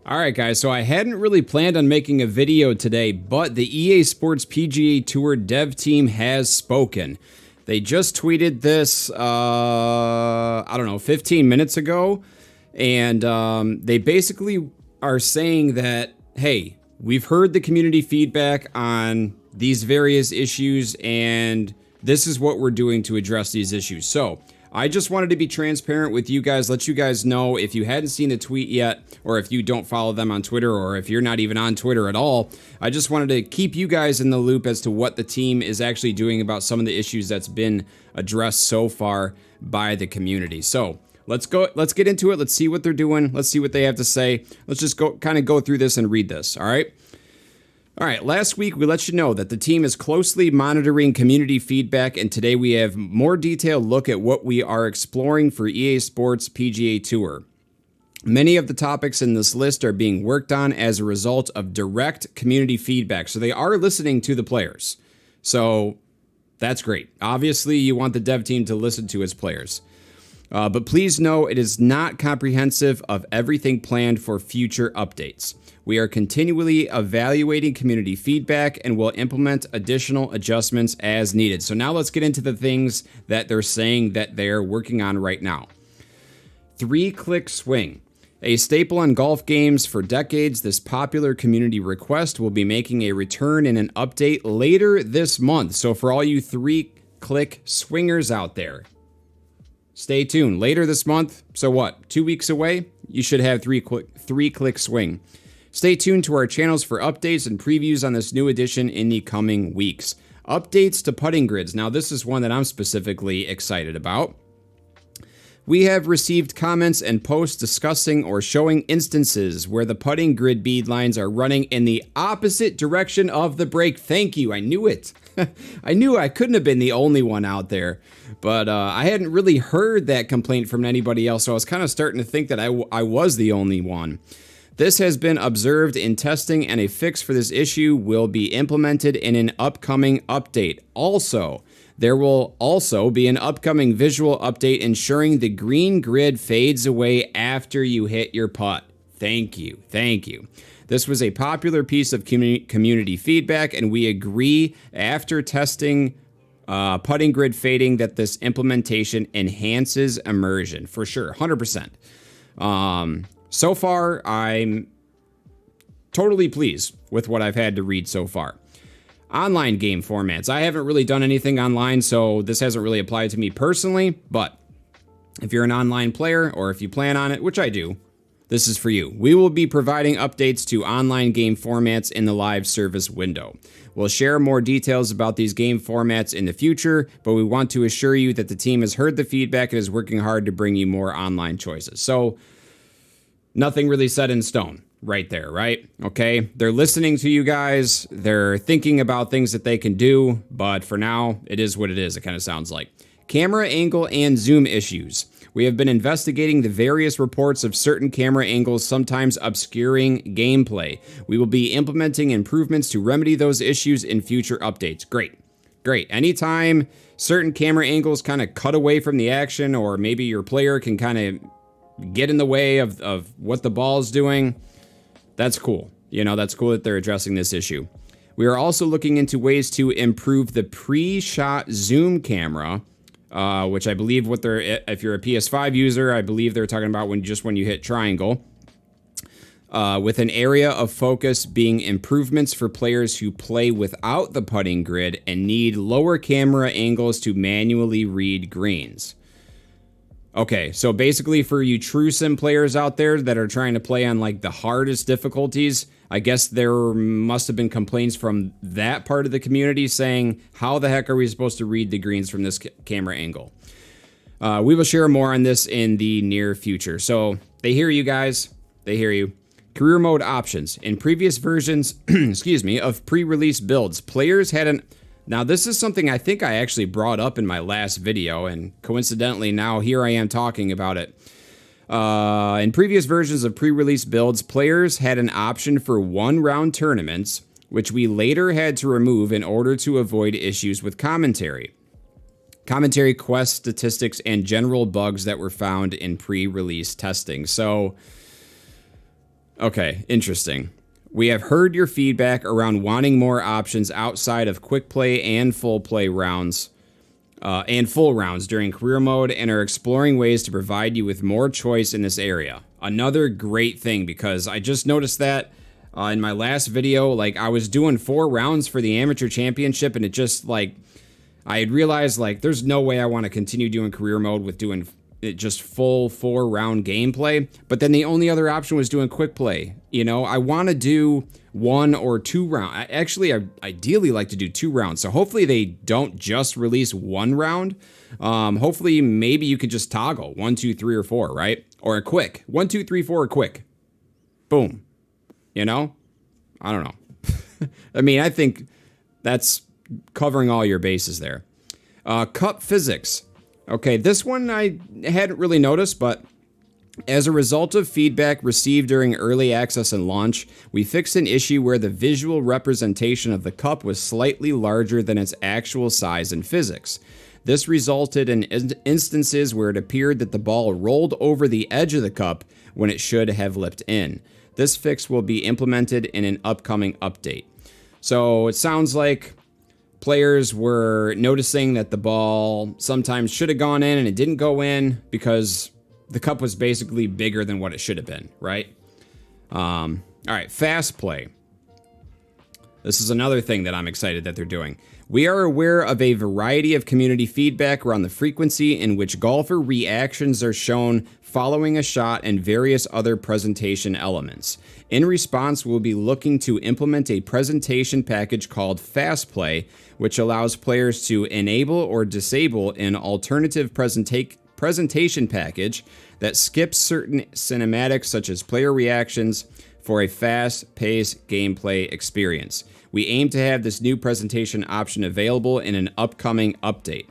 Alright guys, so I hadn't really planned on making a video today, but the EA Sports PGA Tour dev team has spoken. They just tweeted this, 15 minutes ago, and they basically are saying that, hey, we've heard the community feedback on these various issues, and this is what we're doing to address these issues. So, I just wanted to be transparent with you guys, let you guys know if you hadn't seen the tweet yet, or if you don't follow them on Twitter, or if you're not even on Twitter at all. I just wanted to keep you guys in the loop as to what the team is actually doing about some of the issues that's been addressed so far by the community. So let's get into it. Let's see what they're doing. Let's see what they have to say. Let's just go through this and read this. All right. All right, last week we let you know that the team is closely monitoring community feedback, and today we have more detailed look at what we are exploring for EA Sports PGA Tour. Many of the topics in this list are being worked on as a result of direct community feedback, so they are listening to the players. So that's great. Obviously, you want the dev team to listen to its players. But please know it is not comprehensive of everything planned for future updates. We are continually evaluating community feedback and will implement additional adjustments as needed. So now let's get into the things that they're saying that they're working on right now. 3-click swing. A staple on golf games for decades, this popular community request will be making a return in an update later this month. So for all you 3-click swingers out there, stay tuned. Later this month, so what, 2 weeks away, you should have 3-click swing. Stay tuned to our channels for updates and previews on this new edition in the coming weeks. Updates to putting grids. Now, this is one that I'm specifically excited about. We have received comments and posts discussing or showing instances where the putting grid bead lines are running in the opposite direction of the break. Thank you. I knew it. I knew I couldn't have been the only one out there, but I hadn't really heard that complaint from anybody else, so I was kind of starting to think that I was the only one. This has been observed in testing, and a fix for this issue will be implemented in an upcoming update. Also, there will also be an upcoming visual update ensuring the green grid fades away after you hit your putt. Thank you. Thank you. This was a popular piece of community feedback, and we agree after testing putting grid fading that this implementation enhances immersion. For sure, 100%. So far, I'm totally pleased with what I've had to read so far. Online game formats. I haven't really done anything online, so this hasn't really applied to me personally, but if you're an online player or if you plan on it, which I do, this is for you. We will be providing updates to online game formats in the live service window. We'll share more details about these game formats in the future, but we want to assure you that the team has heard the feedback and is working hard to bring you more online choices. So, nothing really set in stone right there, right? Okay, they're listening to you guys. They're thinking about things that they can do, but for now, it is what it is, it kind of sounds like. Camera angle and zoom issues. We have been investigating the various reports of certain camera angles sometimes obscuring gameplay. We will be implementing improvements to remedy those issues in future updates. Great. Great. Anytime certain camera angles kind of cut away from the action, or maybe your player can kind of get in the way of what the ball's doing, that's cool. You know, that's cool that they're addressing this issue. We are also looking into ways to improve the pre-shot zoom camera, which I believe if you're a PS5 user, I believe they're talking about when you hit triangle, with an area of focus being improvements for players who play without the putting grid and need lower camera angles to manually read greens. Okay, so basically for you true sim players out there that are trying to play on like the hardest difficulties, I guess there must have been complaints from that part of the community saying, how the heck are we supposed to read the greens from this camera angle? We will share more on this in the near future. So they hear you guys, they hear you. Career mode options. In previous versions, of pre-release builds, players had Now, this is something I think I actually brought up in my last video, and coincidentally, now here I am talking about it. In previous versions of pre-release builds, players had an option for one-round tournaments, which we later had to remove in order to avoid issues with commentary, quest statistics, and general bugs that were found in pre-release testing. So, Okay, interesting. We have heard your feedback around wanting more options outside of quick play and full play rounds and full rounds during career mode, and are exploring ways to provide you with more choice in this area. Another great thing, because I just noticed that in my last video, like I was doing 4 rounds for the amateur championship, and it just like I had realized like there's no way I want to continue doing career mode with doing it just full 4-round gameplay. But then the only other option was doing quick play. You know, I want to do 1 or 2 rounds. Actually, I ideally like to do 2 rounds. So hopefully they don't just release 1 round. Hopefully maybe you could just toggle 1, 2, 3, or 4, right? Or a quick 1, 2, 3, 4, a quick. Boom. You know? I don't know. I mean, I think that's covering all your bases there. Cup physics. Okay, this one I hadn't really noticed, but as a result of feedback received during early access and launch, we fixed an issue where the visual representation of the cup was slightly larger than its actual size in physics. This resulted in instances where it appeared that the ball rolled over the edge of the cup when it should have lipped in. This fix will be implemented in an upcoming update. So it sounds like players were noticing that the ball sometimes should have gone in and it didn't go in because the cup was basically bigger than what it should have been, right? All right, fast play. This is another thing that I'm excited that they're doing. We are aware of a variety of community feedback around the frequency in which golfer reactions are shown following a shot and various other presentation elements. In response, we'll be looking to implement a presentation package called Fast Play, which allows players to enable or disable an alternative presentation package that skips certain cinematics such as player reactions for a fast-paced gameplay experience. We aim to have this new presentation option available in an upcoming update.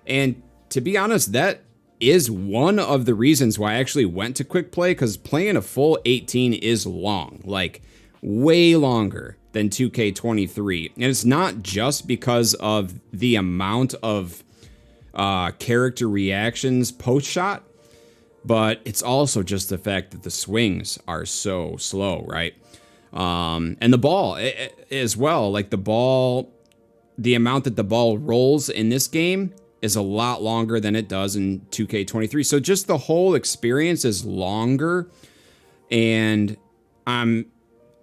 And to be honest, that is one of the reasons why I actually went to quick play, because playing a full 18 is long, like way longer than 2K23. And it's not just because of the amount of character reactions post-shot, but it's also just the fact that the swings are so slow, right? And the ball as well, like the ball, the amount that the ball rolls in this game is a lot longer than it does in 2K23. So just the whole experience is longer, and I'm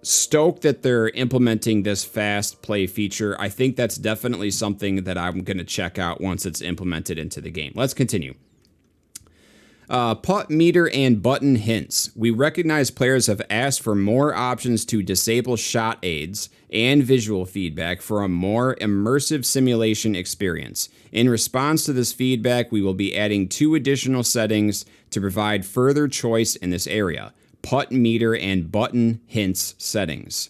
stoked that they're implementing this fast play feature. I think that's definitely something that I'm going to check out once it's implemented into the game. Let's continue. Putt meter and button hints. We recognize players have asked for more options to disable shot aids and visual feedback for a more immersive simulation experience. In response to this feedback, we will be adding 2 additional settings to provide further choice in this area: putt meter and button hints settings.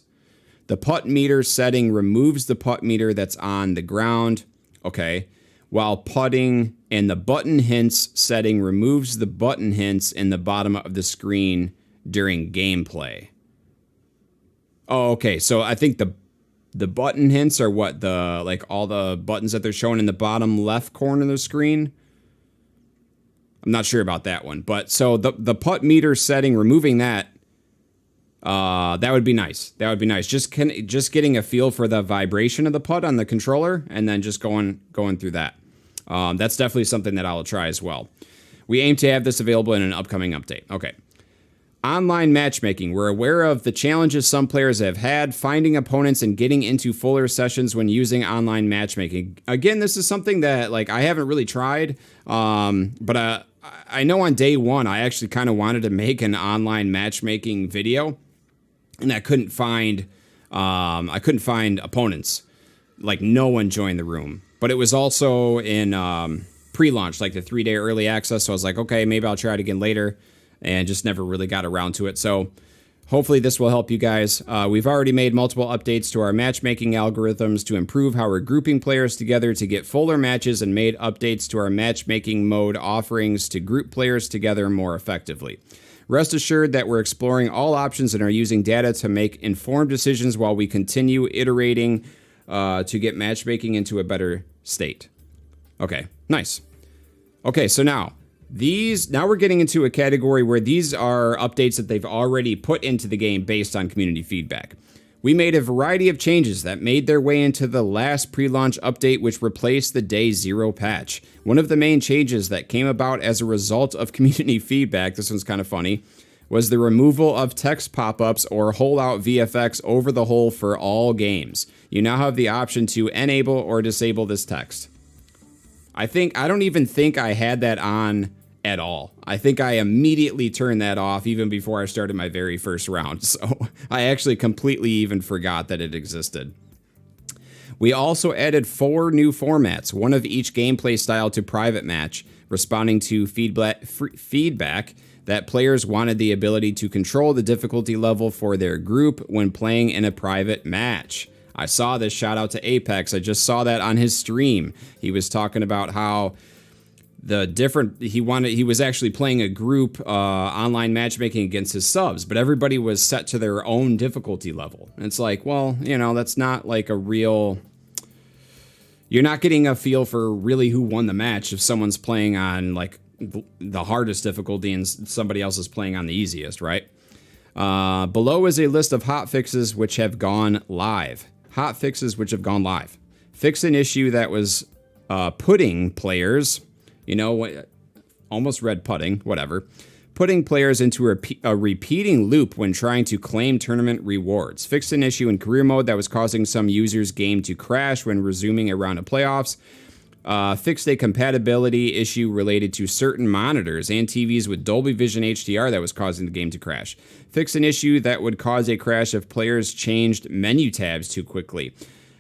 The putt meter setting removes the putt meter that's on the ground, okay, while putting, and the button hints setting removes the button hints in the bottom of the screen during gameplay. Oh, okay. So I think the button hints are what, the like all the buttons that they're showing in the bottom left corner of the screen. I'm not sure about that one, but so the putt meter setting, removing that, that would be nice. That would be nice. Just getting a feel for the vibration of the putt on the controller, and then just going through that. That's definitely something that I'll try as well. We aim to have this available in an upcoming update. Okay. Online matchmaking. We're aware of the challenges some players have had finding opponents and getting into fuller sessions when using online matchmaking. Again, this is something that like I haven't really tried, but I know on day one I actually kind of wanted to make an online matchmaking video, and I couldn't find opponents. Like no one joined the room. But it was also in pre-launch, like the 3-day early access. So I was like, okay, maybe I'll try it again later, and just never really got around to it. So hopefully this will help you guys. We've already made multiple updates to our matchmaking algorithms to improve how we're grouping players together to get fuller matches, and made updates to our matchmaking mode offerings to group players together more effectively. Rest assured that we're exploring all options and are using data to make informed decisions while we continue iterating to get matchmaking into a better state. Okay, nice. Okay, so now, Now we're getting into a category where these are updates that they've already put into the game based on community feedback. We made a variety of changes that made their way into the last pre-launch update, which replaced the Day 0 patch. One of the main changes that came about as a result of community feedback, this one's kind of funny, was the removal of text pop-ups or hole-out VFX over the hole for all games. You now have the option to enable or disable this text. I don't even think I had that on at all. I think I immediately turned that off even before I started my very first round. So I actually completely even forgot that it existed. We also added 4 new formats, one of each gameplay style to private match, responding to feedback that players wanted the ability to control the difficulty level for their group when playing in a private match. I saw this, shout out to Apex. I just saw that on his stream. He was talking about how he was actually playing a group online matchmaking against his subs, but everybody was set to their own difficulty level. And it's like, well, that's not like a real... You're not getting a feel for really who won the match if someone's playing on like the hardest difficulty and somebody else is playing on the easiest, right? Below is a list of hotfixes which have gone live. Hotfixes which have gone live. Fix an issue that was putting players, almost read putting, whatever, putting players into a repeating loop when trying to claim tournament rewards. Fixed an issue in career mode that was causing some users' game to crash when resuming a round of playoffs. Fixed a compatibility issue related to certain monitors and TVs with Dolby Vision HDR that was causing the game to crash. Fixed an issue that would cause a crash if players changed menu tabs too quickly.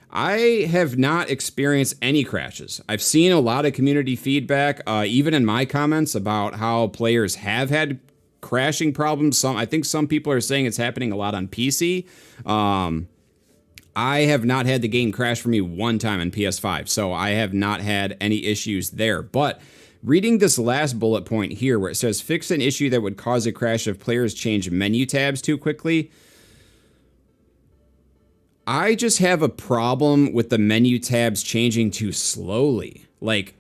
I have not experienced any crashes. I've seen a lot of community feedback, even in my comments, about how players have had crashing problems. I think some people are saying it's happening a lot on PC. I have not had the game crash for me one time on PS5, so I have not had any issues there. But reading this last bullet point here where it says, fix an issue that would cause a crash if players change menu tabs too quickly, I just have a problem with the menu tabs changing too slowly. Like,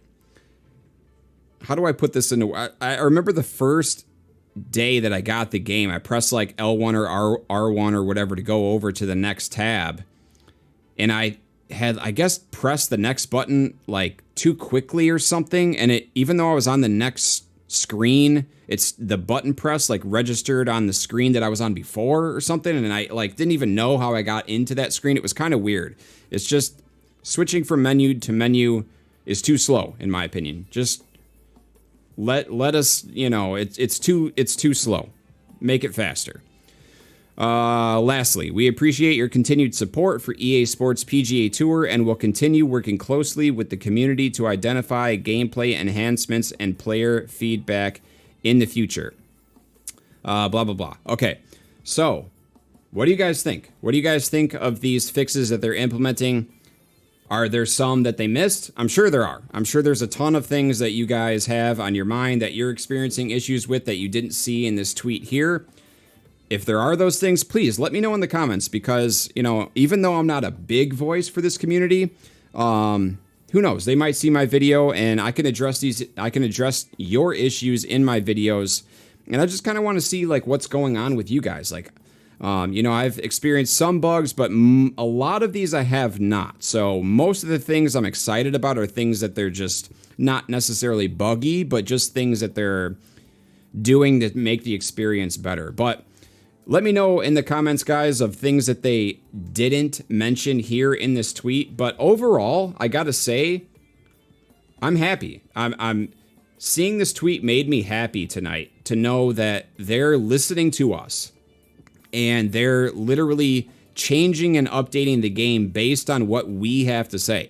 how do I put this into... I remember the first day that I got the game, I pressed like L1 or R1 or whatever to go over to the next tab. And I had, I guess, pressed the next button like too quickly or something. And even though I was on the next screen, the button press like registered on the screen that I was on before or something. And I like didn't even know how I got into that screen. It was kind of weird. It's just switching from menu to menu is too slow, in my opinion. Just let us, it's too slow. Make it faster. Lastly, we appreciate your continued support for EA Sports PGA Tour and will continue working closely with the community to identify gameplay enhancements and player feedback in the future. Blah, blah, blah. Okay, so what do you guys think? What do you guys think of these fixes that they're implementing? Are there some that they missed? I'm sure there are. I'm sure there's a ton of things that you guys have on your mind that you're experiencing issues with that you didn't see in this tweet here. If there are those things, please let me know in the comments because, even though I'm not a big voice for this community, who knows? They might see my video and I can address your issues in my videos. And I just kind of want to see like what's going on with you guys. Like, I've experienced some bugs, but a lot of these I have not. So most of the things I'm excited about are things that they're just not necessarily buggy, but just things that they're doing that make the experience better. But let me know in the comments, guys, of things that they didn't mention here in this tweet. But overall, I gotta say, I'm happy. I'm seeing this tweet made me happy tonight to know that they're listening to us and they're literally changing and updating the game based on what we have to say.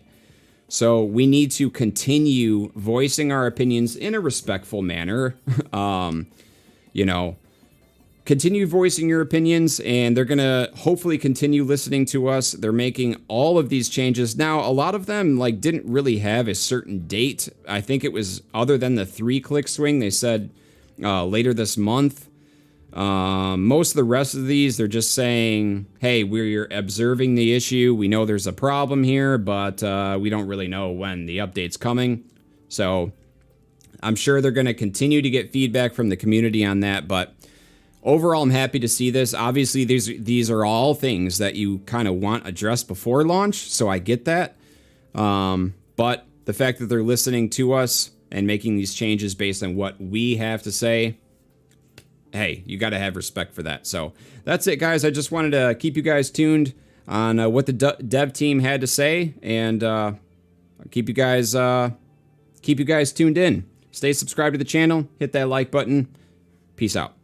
So we need to continue voicing our opinions in a respectful manner. Continue voicing your opinions, and they're going to hopefully continue listening to us. They're making all of these changes. Now, a lot of them didn't really have a certain date. I think it was, other than the 3-click swing, they said later this month. Most of the rest of these, they're just saying, hey, we're observing the issue. We know there's a problem here, but we don't really know when the update's coming. So I'm sure they're going to continue to get feedback from the community on that, but overall, I'm happy to see this. Obviously, these are all things that you kind of want addressed before launch, so I get that. But the fact that they're listening to us and making these changes based on what we have to say, hey, you got to have respect for that. So that's it, guys. I just wanted to keep you guys tuned on what the dev team had to say, and keep you guys tuned in. Stay subscribed to the channel. Hit that like button. Peace out.